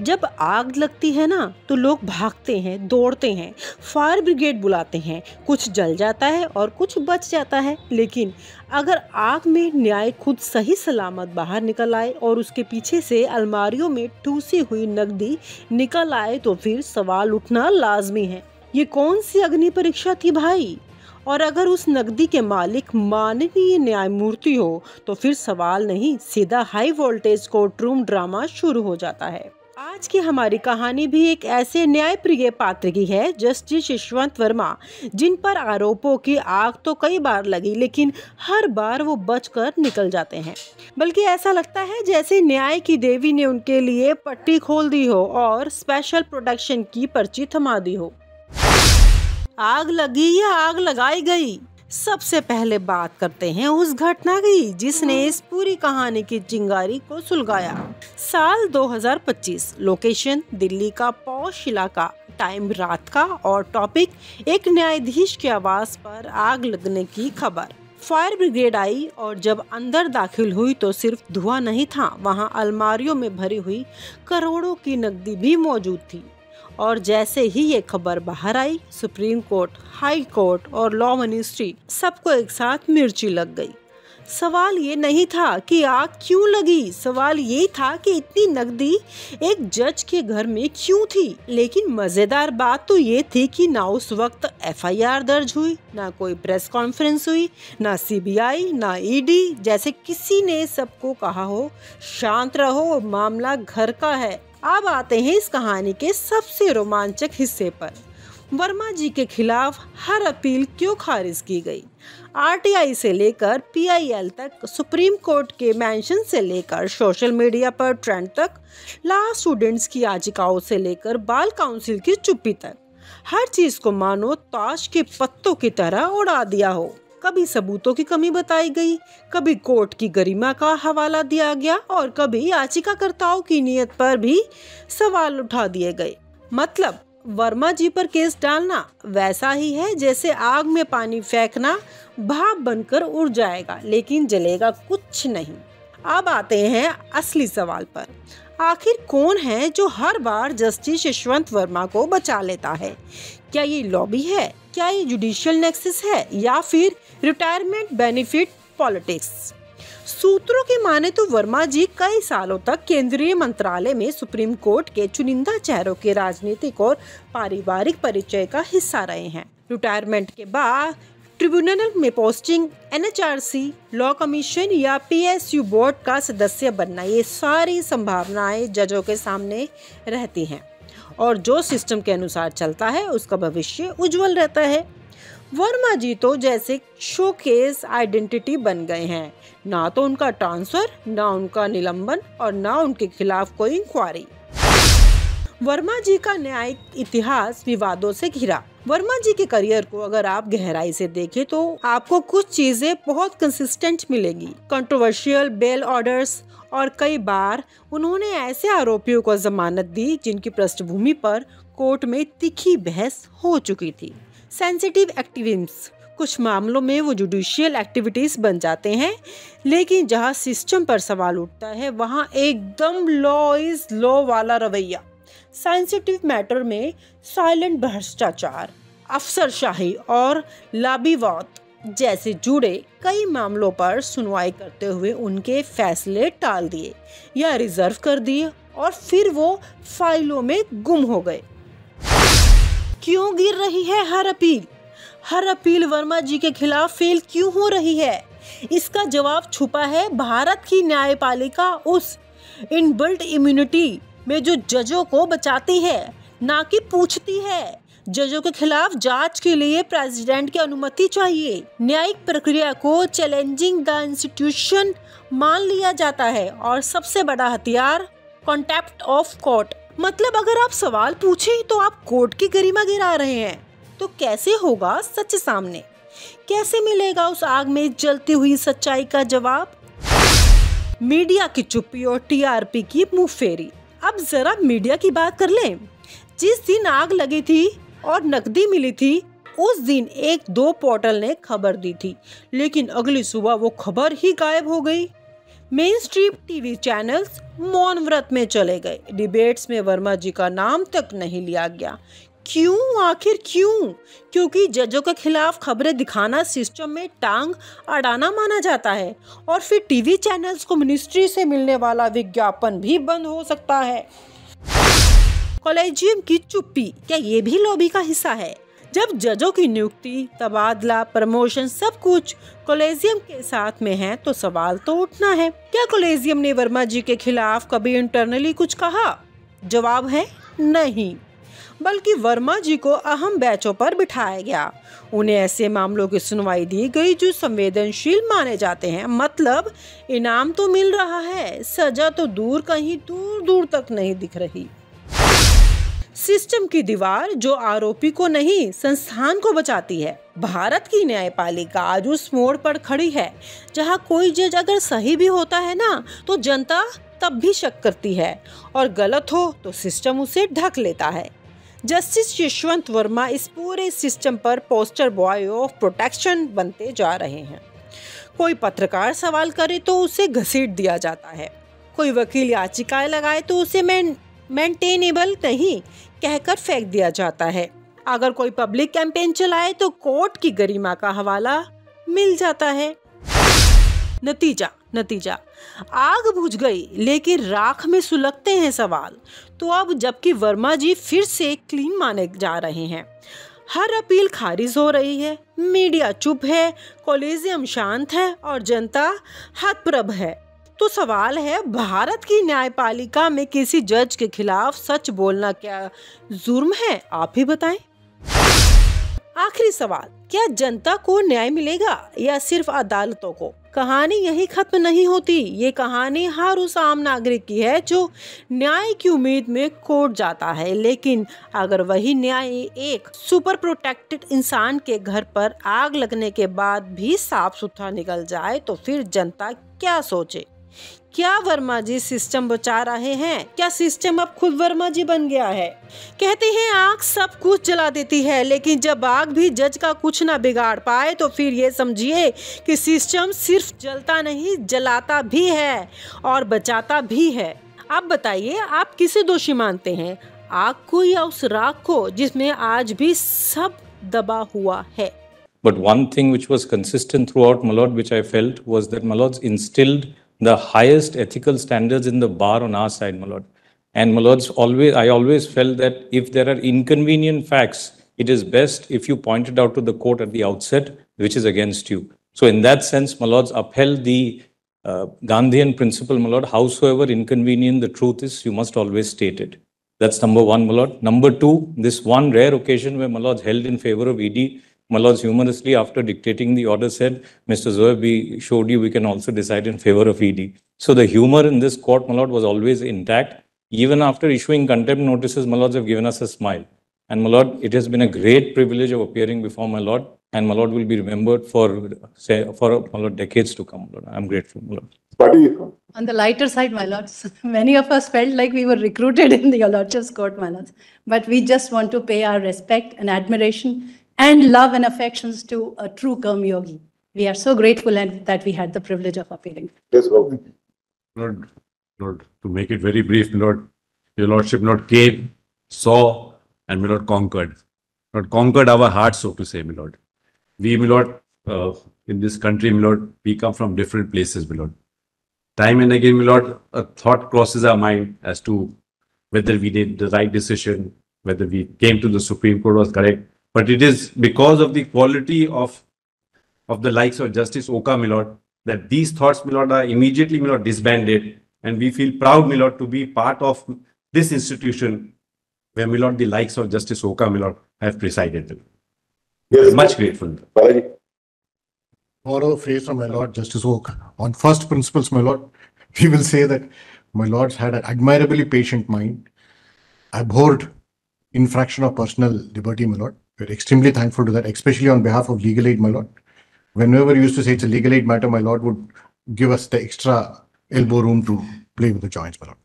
जब आग लगती है ना तो लोग भागते हैं, दौड़ते हैं, फायर ब्रिगेड बुलाते हैं, कुछ जल जाता है और कुछ बच जाता है। लेकिन अगर आग में न्याय खुद सही सलामत बाहर निकल आए और उसके पीछे से अलमारियों में ठूसी हुई नकदी निकल आए तो फिर सवाल उठना लाजमी है, ये कौन सी अग्नि परीक्षा थी भाई। और अगर उस नकदी के मालिक माननीय न्यायमूर्ति हो तो फिर सवाल नहीं, सीधा हाई वोल्टेज कोर्टरूम ड्रामा शुरू हो जाता है। आज की हमारी कहानी भी एक ऐसे न्यायप्रिय पात्र की है, जस्टिस यशवंत वर्मा, जिन पर आरोपों की आग तो कई बार लगी लेकिन हर बार वो बचकर निकल जाते हैं। बल्कि ऐसा लगता है जैसे न्याय की देवी ने उनके लिए पट्टी खोल दी हो और स्पेशल प्रोटेक्शन की पर्ची थमा दी हो। आग लगी या आग लगाई गई, सबसे पहले बात करते हैं उस घटना की जिसने इस पूरी कहानी की चिंगारी को सुलगाया। साल 2025, लोकेशन दिल्ली का पॉश इलाका, टाइम रात का और टॉपिक एक न्यायाधीश के आवास पर आग लगने की खबर। फायर ब्रिगेड आई और जब अंदर दाखिल हुई तो सिर्फ धुआं नहीं था, वहां अलमारियों में भरी हुई करोड़ों की नकदी भी मौजूद थी। और जैसे ही ये खबर बाहर आई, सुप्रीम कोर्ट, हाई कोर्ट और लॉ मिनिस्ट्री सबको एक साथ मिर्ची लग गई। सवाल ये नहीं था कि आग क्यों लगी, सवाल ये था कि इतनी नकदी एक जज के घर में क्यों थी। लेकिन मजेदार बात तो ये थी कि ना उस वक्त एफआईआर दर्ज हुई, ना कोई प्रेस कॉन्फ्रेंस हुई, ना सीबीआई, ना ईडी, जैसे किसी ने सबको कहा हो शांत रहो, मामला घर का है। अब आते हैं इस कहानी के सबसे रोमांचक हिस्से पर। वर्मा जी के खिलाफ हर अपील क्यों खारिज की गई। आरटीआई से लेकर पीआईएल तक, सुप्रीम कोर्ट के मेंशन से लेकर सोशल मीडिया पर ट्रेंड तक, लॉ स्टूडेंट्स की याचिकाओं से लेकर बाल काउंसिल की चुप्पी तक, हर चीज को मानो ताश के पत्तों की तरह उड़ा दिया हो। कभी सबूतों की कमी बताई गई, कभी कोर्ट की गरिमा का हवाला दिया गया और कभी याचिकाकर्ताओं की नीयत पर भी सवाल उठा दिए गए। मतलब वर्मा जी पर केस डालना वैसा ही है जैसे आग में पानी फेंकना, भाप बनकर उड़ जाएगा लेकिन जलेगा कुछ नहीं। अब आते हैं असली सवाल पर। आखिर कौन है जो हर बार जस्टिस यशवंत वर्मा को बचा लेता है? क्या ये लॉबी है, क्या ये जुडिशियल नेक्सस है, या फिर रिटायरमेंट बेनिफिट पॉलिटिक्स? सूत्रों की माने तो वर्मा जी कई सालों तक केंद्रीय मंत्रालय में सुप्रीम कोर्ट के चुनिंदा चेहरों के राजनीतिक और पारिवारिक परिचय का हिस्सा रहे हैं। रिटायरमेंट के बाद ट्रिब्यूनल में पोस्टिंग, एनएचआरसी, लॉ कमीशन या पीएसयू बोर्ड का सदस्य बनना, ये सारी संभावनाएं जजों के सामने रहती हैं और जो सिस्टम के अनुसार चलता है उसका भविष्य उज्जवल रहता है। वर्मा जी तो जैसे शोकेस आइडेंटिटी बन गए हैं, ना तो उनका ट्रांसफर, ना उनका निलंबन और ना उनके खिलाफ कोई इंक्वायरी। वर्मा जी का न्यायिक इतिहास विवादों से घिरा। वर्मा जी के करियर को अगर आप गहराई से देखें तो आपको कुछ चीजें बहुत कंसिस्टेंट मिलेगी। कंट्रोवर्शियल बेल ऑर्डर्स और कई बार उन्होंने ऐसे आरोपियों को जमानत दी जिनकी पृष्ठभूमि पर कोर्ट में तीखी बहस हो चुकी थी। सेंसिटिव एक्टिविटीज, कुछ मामलों में वो जुडिशियल एक्टिविटीज बन जाते हैं, लेकिन जहां सिस्टम पर सवाल उठता है वहां एकदम लॉ इज लॉ वाला रवैया। सेंसिटिव मैटर में साइलेंट भ्रष्टाचार, अफसरशाही और लाबीवाद जैसे जुड़े कई मामलों पर सुनवाई करते हुए उनके फैसले टाल दिए या रिजर्व कर दिए और फिर वो फाइलों में गुम हो गए। क्यों गिर रही है हर अपील? हर अपील वर्मा जी के खिलाफ फेल क्यों हो रही है? इसका जवाब छुपा है भारत की न्यायपालिका उस इनबिल्ट इम्यूनिटी में जो जजों को बचाती है, ना कि पूछती है। जजों के खिलाफ जांच के लिए प्रेसिडेंट की अनुमति चाहिए। न्यायिक प्रक्रिया को चैलेंजिंग द इंस्टीट्यूशन मान लिया जाता है और सबसे बड़ा हथियार कॉन्टेम्प्ट ऑफ कोर्ट। मतलब अगर आप सवाल पूछे तो आप कोर्ट की गरिमा गिरा रहे हैं, तो कैसे होगा सच सामने? कैसे मिलेगा उस आग में जलती हुई सच्चाई का जवाब? मीडिया की चुप्पी और टीआरपी की मुंहफेरी। अब जरा मीडिया की बात कर लें। जिस दिन आग लगी थी और नकदी मिली थी उस दिन 1-2 पोर्टल ने खबर दी थी, लेकिन अगली सुबह वो खबर ही गायब हो गई। मेन स्ट्रीम टीवी चैनल्स मौन व्रत में चले गए। डिबेट्स में वर्मा जी का नाम तक नहीं लिया गया। क्यों, आखिर क्यों? क्योंकि जजों के खिलाफ खबरें दिखाना सिस्टम में टांग अड़ाना माना जाता है और फिर टीवी चैनल्स को मिनिस्ट्री से मिलने वाला विज्ञापन भी बंद हो सकता है। कॉलेजियम की चुप्पी, क्या ये भी लॉबी का हिस्सा है? जब जजों की नियुक्ति, तबादला, प्रमोशन सब कुछ कॉलेजियम के साथ में है तो सवाल तो उठना है, क्या कॉलेजियम ने वर्मा जी के खिलाफ कभी इंटरनली कुछ कहा? जवाब है नहीं, बल्कि वर्मा जी को अहम बैचों पर बिठाया गया। उन्हें ऐसे मामलों की सुनवाई दी गई जो संवेदनशील माने जाते हैं। मतलब इनाम तो मिल रहा है, सजा तो दूर, कहीं दूर दूर तक नहीं दिख रही। सिस्टम की दीवार जो आरोपी को नहीं संस्थान को बचाती है। भारत की न्यायपालिका आज उस मोड़ पर खड़ी है जहां कोई जज अगर सही भी होता है ना तो जनता तब भी शक करती है और गलत हो तो सिस्टम उसे ढक लेता है। जस्टिस यशवंत वर्मा इस पूरे सिस्टम पर पोस्टर बॉय ऑफ प्रोटेक्शन बनते जा रहे हैं। कोई पत्रकार सवाल करे तो उसे घसीट दिया जाता है, कोई वकील याचिकाएं लगाए तो उसे मेंटेनेबल नहीं कहकर फेंक दिया जाता है। अगर कोई पब्लिक कैंपेन चलाए तो कोर्ट की गरिमा का हवाला मिल जाता है। नतीजा आग बुझ गई लेकिन राख में सुलगते हैं सवाल। तो अब जबकि वर्मा जी फिर से क्लीन माने जा रहे हैं, हर अपील खारिज हो रही है, मीडिया चुप है, कॉलेजियम शांत है और जनता हतप्रभ है, तो सवाल है भारत की न्यायपालिका में किसी जज के खिलाफ सच बोलना क्या जुर्म है? आप ही बताएं। आखिरी सवाल, क्या जनता को न्याय मिलेगा या सिर्फ अदालतों को? कहानी यही खत्म नहीं होती। ये कहानी हर उस आम नागरिक की है जो न्याय की उम्मीद में कोर्ट जाता है, लेकिन अगर वही न्याय एक सुपर प्रोटेक्टेड इंसान के घर पर आग लगने के बाद भी साफ सुथरा निकल जाए तो फिर जनता क्या सोचे? क्या वर्मा जी सिस्टम बचा रहे हैं? क्या सिस्टम अब खुद वर्मा जी बन गया है? कहते हैं आग सब कुछ जला देती है, लेकिन जब आग भी जज का कुछ ना बिगाड़ पाए तो फिर ये समझिए कि सिस्टम सिर्फ जलता नहीं, जलाता भी है और बचाता भी है। आप बताइए, आप किसे दोषी मानते हैं, आग को या उस राख को जिसमें आज भी सब दबा हुआ है? But one thing which was consistent throughout, my lord, which I felt was that my lords instilled the highest ethical standards in the bar on our side, my lord. And my lords, I always felt that if there are inconvenient facts, it is best if you point it out to the court at the outset, which is against you. So in that sense, my lords upheld the Gandhian principle, my lord, howsoever inconvenient the truth is, you must always state it. That's number one, my lord. Number two, this one rare occasion where my lords held in favor of ED, my lords humorously, after dictating the order, said, Mr. Zoeb, we showed you we can also decide in favor of ED. So the humor in this court, my lord, was always intact. Even after issuing contempt notices, my lords have given us a smile. And my lord, it has been a great privilege of appearing before my lord. And my lord will be remembered for my lord, decades to come. My lord. I'm grateful, my lord. On the lighter side, my lords, many of us felt like we were recruited in the Lordship's court, my lords. But we just want to pay our respect and admiration and love and affections to a true Karma Yogi. We are so grateful and that we had the privilege of appearing. Yes, Lord, to make it very brief, Lord, your Lordship not came, saw, and my Lord conquered. Lord conquered our hearts, so to say, my Lord. We, my Lord, in this country, my Lord, we come from different places, my Lord. Time and again, my Lord, a thought crosses our mind as to whether we did the right decision, whether we came to the Supreme Court was correct. But it is because of the quality of the likes of Justice Oka, my Lord, that these thoughts, my Lord, are immediately, my Lord, disbanded. And we feel proud, my Lord, to be part of this institution where, my Lord, the likes of Justice Oka, my Lord, have presided. Yes, much grateful. Moral phrase from my Lord Justice Oka. On first principles, my Lord, we will say that my Lords had an admirably patient mind, abhorred infraction of personal liberty, my Lord. We're extremely thankful to that, especially on behalf of legal aid, my Lord. Whenever we used to say it's a legal aid matter, my Lord would give us the extra elbow room to play with the joints, my Lord.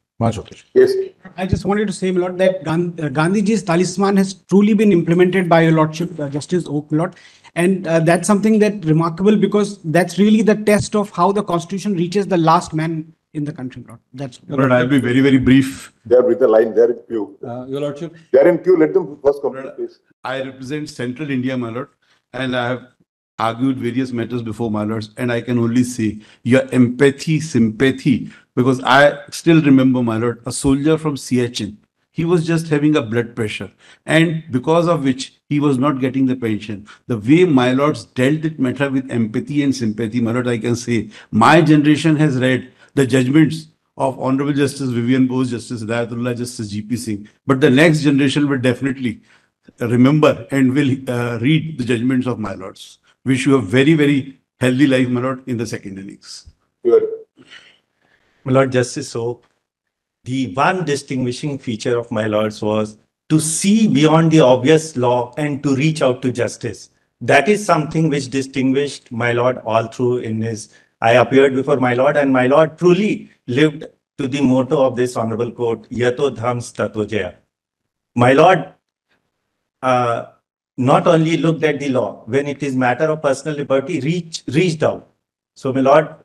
Yes. I just wanted to say, my Lord, that Gandhiji's talisman has truly been implemented by Your Lordship, Justice Oak, my Lord. And that's something that remarkable, because that's really the test of how the Constitution reaches the last man in the country. That's Lord, I'll be very, very brief. They are with the line, they are in queue. Your Lordship, They are in queue, let them first complete, please. I represent Central India, my Lord, and I have argued various matters before, my Lords, and I can only say your empathy, sympathy, because I still remember, my Lord, a soldier from Siachen. He was just having a blood pressure, and because of which he was not getting the pension. The way my Lords dealt it matter with empathy and sympathy, my Lord, I can say my generation has read the judgments of Honorable Justice Vivian Bose, Justice Hidayatullah, Justice G.P. Singh, but the next generation will definitely remember and will read the judgments of my Lords. Wish you a very, very healthy life, my Lord, in the second innings. Good. My Lord Justice, so the one distinguishing feature of my Lords was to see beyond the obvious law and to reach out to justice. That is something which distinguished my Lord all through in his, I appeared before my Lord, and my Lord truly lived to the motto of this honorable court, Yato Dhams Tato Jaya. My Lord not only looked at the law, when it is matter of personal liberty, reached out. So, my Lord,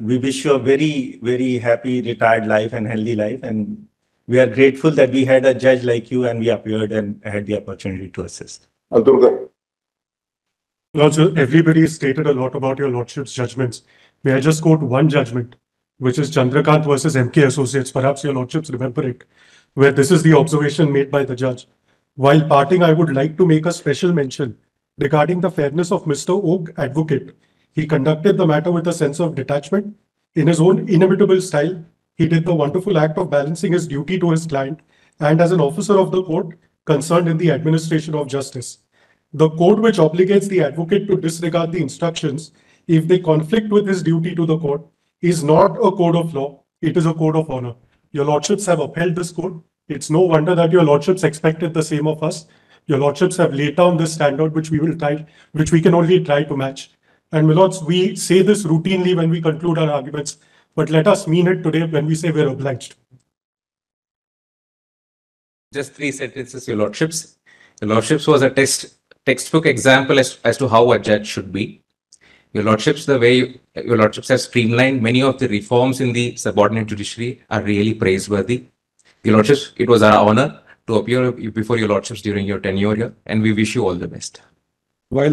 we wish you a very, very happy retired life and healthy life. And we are grateful that we had a judge like you and we appeared and had the opportunity to assist. Durga. Also, everybody stated a lot about your Lordship's judgments. May I just quote one judgment, which is Chandrakant versus MK Associates. Perhaps your Lordships remember it, where this is the observation made by the judge. While parting, I would like to make a special mention regarding the fairness of Mr. Og, advocate. He conducted the matter with a sense of detachment. In his own inimitable style, he did the wonderful act of balancing his duty to his client and as an officer of the court concerned in the administration of justice. The code which obligates the advocate to disregard the instructions if they conflict with his duty to the court is not a code of law, it is a code of honor. Your Lordships have upheld this code. It's no wonder that your Lordships expected the same of us. Your Lordships have laid down this standard which we can only try to match. And my Lords, we say this routinely when we conclude our arguments, but let us mean it today when we say we're obliged. Just 3 sentences, Your Lordships. Your Lordships was a textbook example as to how a judge should be. Your Lordships, the way Your Lordships have streamlined many of the reforms in the subordinate judiciary are really praiseworthy. Your Lordships, it was our honor to appear before Your Lordships during your tenure here, and we wish you all the best. While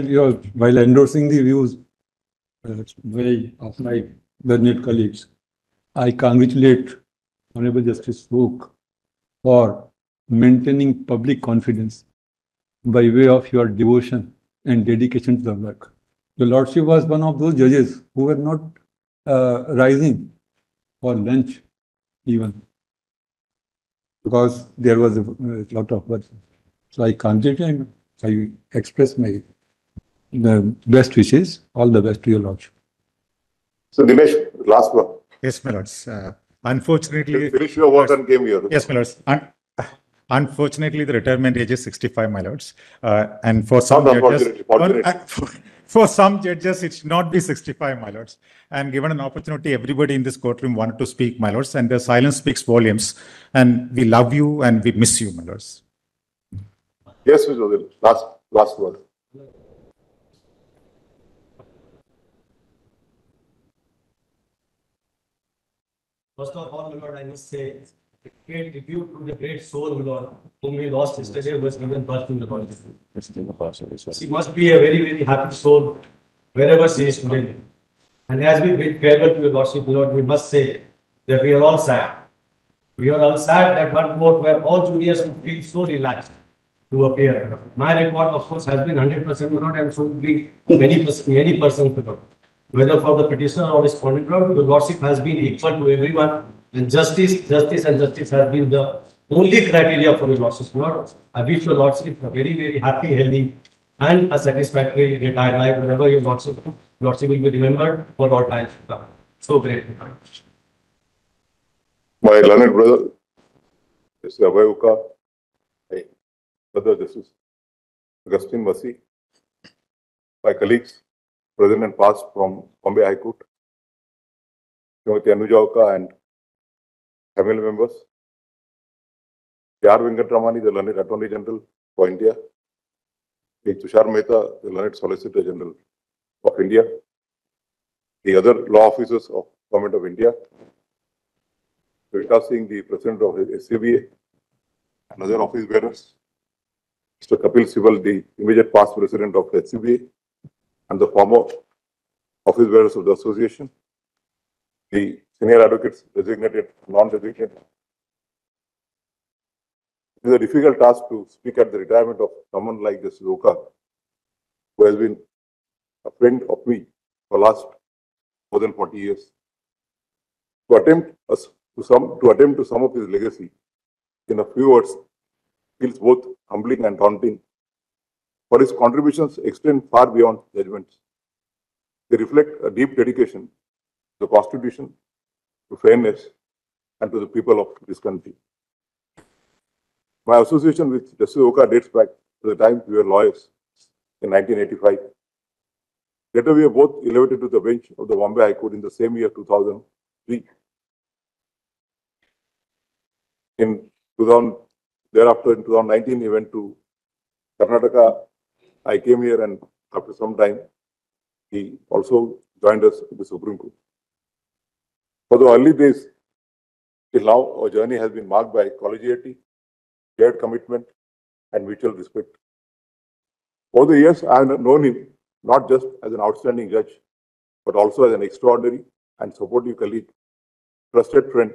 endorsing the views of my learned colleagues, I congratulate Honorable Justice Oak for maintaining public confidence by way of your devotion and dedication to the work. Your Lordship was one of those judges who were not rising for lunch even, because there was a lot of work. So I congratulate him. I express my best wishes. All the best to your Lordship. So Dinesh, last one. Yes, my Lords. Unfortunately, finish your work and came here. Yes, my Lords. Unfortunately, the retirement age is 65, my Lords. And for some judges, for some judges, it should not be 65, my Lords. And given an opportunity, everybody in this courtroom wanted to speak, my Lords, and the silence speaks volumes. And we love you and we miss you, my Lords. Yes, Mr. Odil, last word. First of all, my Lord, I must say, great tribute to the great soul, my Lord, whom we lost yesterday, was given birth to the Lord. She must be a very, very happy soul wherever she is today. And as we bid farewell to your Lordship, Lord, we must say that we are all sad. We are all sad at one court where all juniors would feel so relaxed to appear. My record, of course, has been 100%, Lord, and so would be many persons, Lord. Whether for the petitioner or respondent, Lord, the Lordship has been equal to everyone. And justice has been the only criteria for your Lordship, Lord. I wish your Lordship a very, very happy, healthy, and a satisfactory retired life. Whenever your Lordship will be remembered for all time to come. So great. My learned brother, Mr. Abhay Uka, my brother Justice Augustine Masi, my colleagues, present and past from Bombay High Court, Srimati Anuja Uka and family members, R. Venkatramani, the learned Attorney General for India, Tushar Mehta, the learned Solicitor General of India, the other law officers of Government of India, Shweta Singh, the President of SCBA, and other office bearers, Mr. Kapil Sibal, the immediate past President of SCBA, and the former office bearers of the association, the senior advocates, designated, non-designated. It is a difficult task to speak at the retirement of someone like Justice Oka, who has been a friend of me for the last more than 40 years. To attempt to sum up his legacy in a few words feels both humbling and daunting, for his contributions extend far beyond judgments. They reflect a deep dedication to the Constitution, to fairness, and to the people of this country. My association with Justice Oka dates back to the time we were lawyers in 1985. Later, we were both elevated to the bench of the Bombay High Court in the same year, 2003. Thereafter, in 2019, he went to Karnataka. I came here, and after some time, he also joined us in the Supreme Court. For the early days, till now, our journey has been marked by collegiality, shared commitment, and mutual respect. Over the years, I have known him not just as an outstanding judge, but also as an extraordinary and supportive colleague, trusted friend,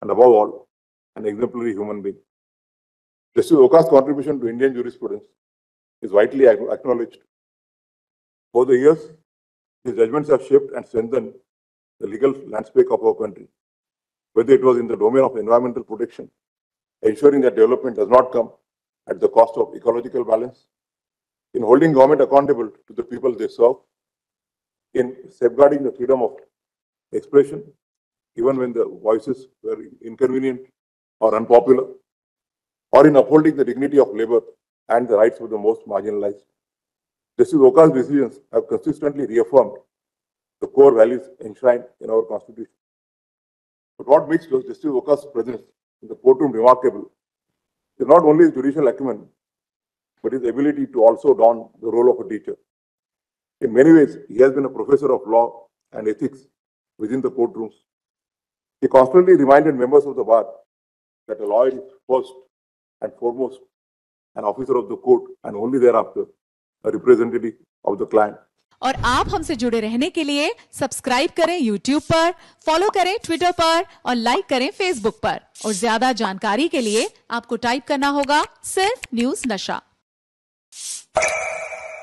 and above all, an exemplary human being. Justice Oka's contribution to Indian jurisprudence is widely acknowledged. Over the years, his judgments have shaped and strengthened the legal landscape of our country, whether it was in the domain of environmental protection, ensuring that development does not come at the cost of ecological balance, in holding government accountable to the people they serve, in safeguarding the freedom of expression, even when the voices were inconvenient or unpopular, or in upholding the dignity of labor and the rights of the most marginalized. Justice Oka's decisions have consistently reaffirmed the core values enshrined in our Constitution. But what makes Justice Oka's presence in the courtroom remarkable is not only his judicial acumen, but his ability to also don the role of a teacher. In many ways, he has been a professor of law and ethics within the courtrooms. He constantly reminded members of the bar that a lawyer is first and foremost an officer of the court and only thereafter a representative of the client. और आप हमसे जुड़े रहने के लिए subscribe करें YouTube पर, follow करें Twitter पर और लाइक करें Facebook पर। और ज्यादा जानकारी के लिए आपको टाइप करना होगा सिर्फ न्यूज़ नशा।